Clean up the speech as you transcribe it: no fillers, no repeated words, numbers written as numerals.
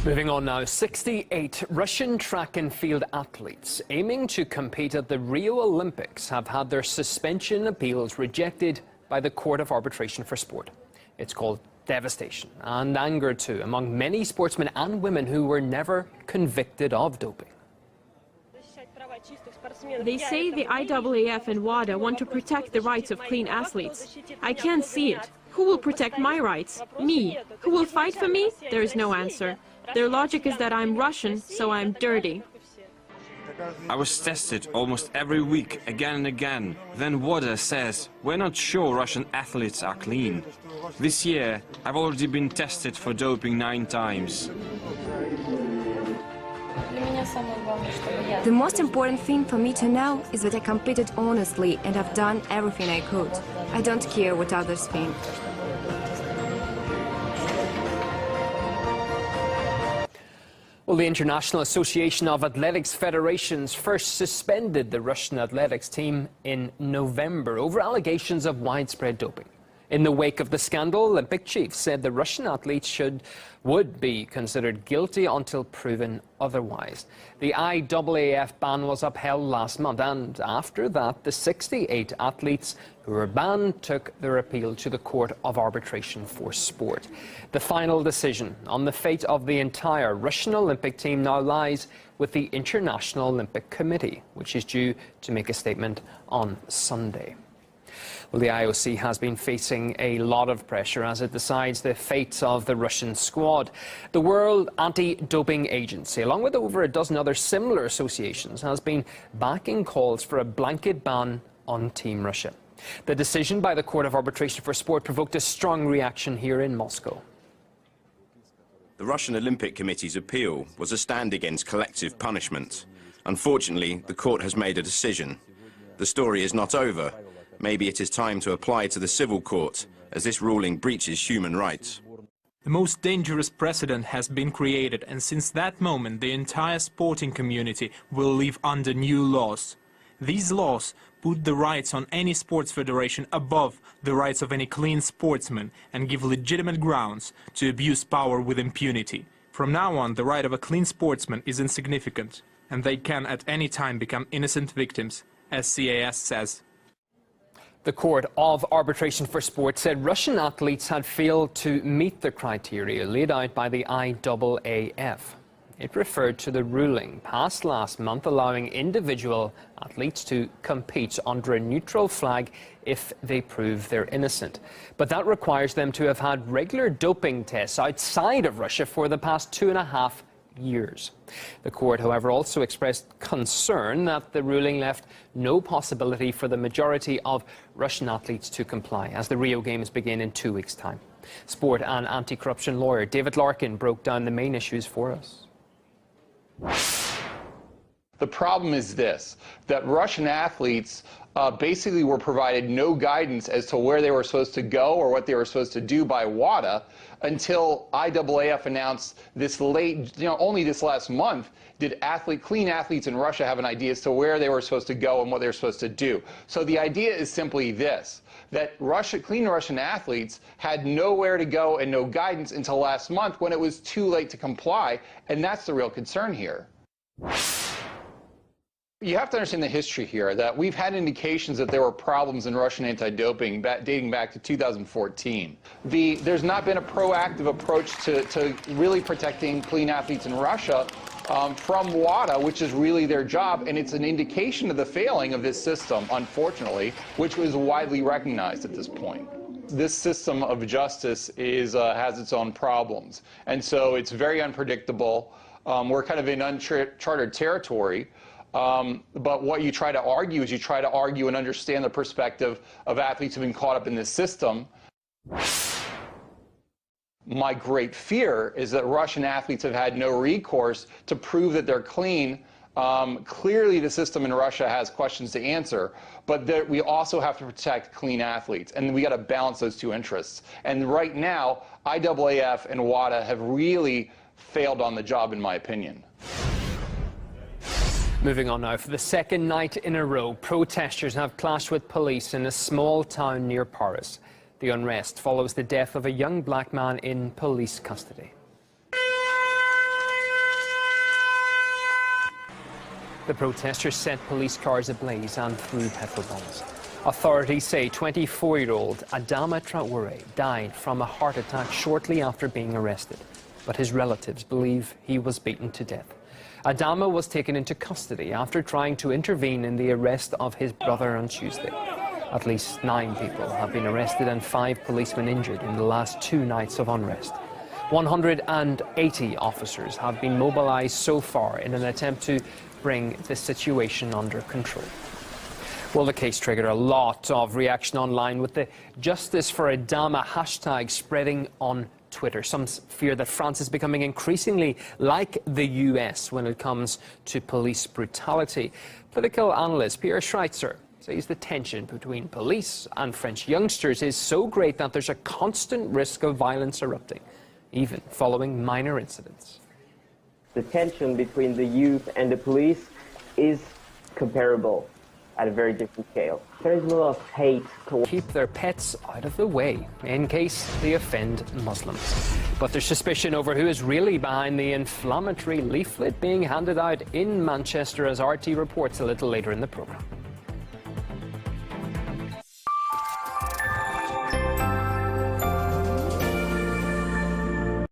Moving on now, 68 Russian track and field athletes aiming to compete at the Rio Olympics have had their suspension appeals rejected by the Court of Arbitration for Sport. It's called devastation and anger too among many sportsmen and women who were never convicted of doping. They say the IAAF and WADA want to protect the rights of clean athletes. I can't see it. Who will protect my rights? Me. Who will fight for me? There is no answer. Their logic is that I'm Russian, so I'm dirty. I was tested almost every week, again and again. Then WADA says, we're not sure Russian athletes are clean. This year, I've already been tested for doping 9 times. The most important thing for me to know is that I competed honestly and I've done everything I could. I don't care what others think. Well, the International Association of Athletics Federations first suspended the Russian athletics team in November over allegations of widespread doping. In the wake of the scandal, Olympic chiefs said the Russian athletes would be considered guilty until proven otherwise. The IAAF ban was upheld last month, and after that, the 68 athletes who were banned took their appeal to the Court of Arbitration for Sport. The final decision on the fate of the entire Russian Olympic team now lies with the International Olympic Committee, which is due to make a statement on Sunday. Well, the IOC has been facing a lot of pressure as it decides the fate of the Russian squad. The World Anti-Doping Agency, along with over a dozen other similar associations, has been backing calls for a blanket ban on Team Russia. The decision by the Court of Arbitration for Sport provoked a strong reaction here in Moscow. The Russian Olympic Committee's appeal was a stand against collective punishment. Unfortunately, the court has made a decision. The story is not over. Maybe it is time to apply to the civil court, as this ruling breaches human rights. The most dangerous precedent has been created, and since that moment the entire sporting community will live under new laws. These laws put the rights on any sports federation above the rights of any clean sportsman and give legitimate grounds to abuse power with impunity. From now on, the right of a clean sportsman is insignificant, and they can at any time become innocent victims, as CAS says. The Court of Arbitration for Sport said Russian athletes had failed to meet the criteria laid out by the IAAF. It referred to the ruling passed last month allowing individual athletes to compete under a neutral flag if they prove they're innocent. But that requires them to have had regular doping tests outside of Russia for the past 2.5 years. The court, however, also expressed concern that the ruling left no possibility for the majority of Russian athletes to comply as the Rio Games begin in 2 weeks' time. Sport and anti-corruption lawyer David Larkin broke down the main issues for us. The problem is this, that Russian athletes basically were provided no guidance as to where they were supposed to go or what they were supposed to do by WADA until IAAF announced this only this last month did clean athletes in Russia have an idea as to where they were supposed to go and what they were supposed to do. So the idea is simply this, that clean Russian athletes had nowhere to go and no guidance until last month when it was too late to comply, and that's the real concern here. You have to understand the history here, that we've had indications that there were problems in Russian anti-doping dating back to 2014. There's not been a proactive approach to really protecting clean athletes in Russia from WADA, which is really their job, and it's an indication of the failing of this system, unfortunately, which was widely recognized at this point. This system of justice has its own problems, and so it's very unpredictable. We're kind of in uncharted territory. But what you try to argue is you try to argue and understand the perspective of athletes who've been caught up in this system. My great fear is that Russian athletes have had no recourse to prove that they're clean. Clearly the system in Russia has questions to answer, but we also have to protect clean athletes, and we got to balance those two interests. And right now, IAAF and WADA have really failed on the job, in my opinion. Moving on now, for the second night in a row, protesters have clashed with police in a small town near Paris. The unrest follows the death of a young black man in police custody. The protesters set police cars ablaze and threw petrol bombs. Authorities say 24-year-old Adama Traore died from a heart attack shortly after being arrested, but his relatives believe he was beaten to death. Adama was taken into custody after trying to intervene in the arrest of his brother on Tuesday. At least 9 people have been arrested and 5 policemen injured in the last 2 nights of unrest. 180 officers have been mobilized so far in an attempt to bring the situation under control. Well, the case triggered a lot of reaction online, with the Justice for Adama hashtag spreading on Twitter. Some fear that France is becoming increasingly like the U.S. when it comes to police brutality. Political analyst Pierre Schreitzer says the tension between police and French youngsters is so great that there's a constant risk of violence erupting, even following minor incidents. The tension between the youth and the police is comparable at a very different scale. There is a lot of hate. Keep their pets out of the way in case they offend Muslims. But there's suspicion over who is really behind the inflammatory leaflet being handed out in Manchester, as RT reports a little later in the programme.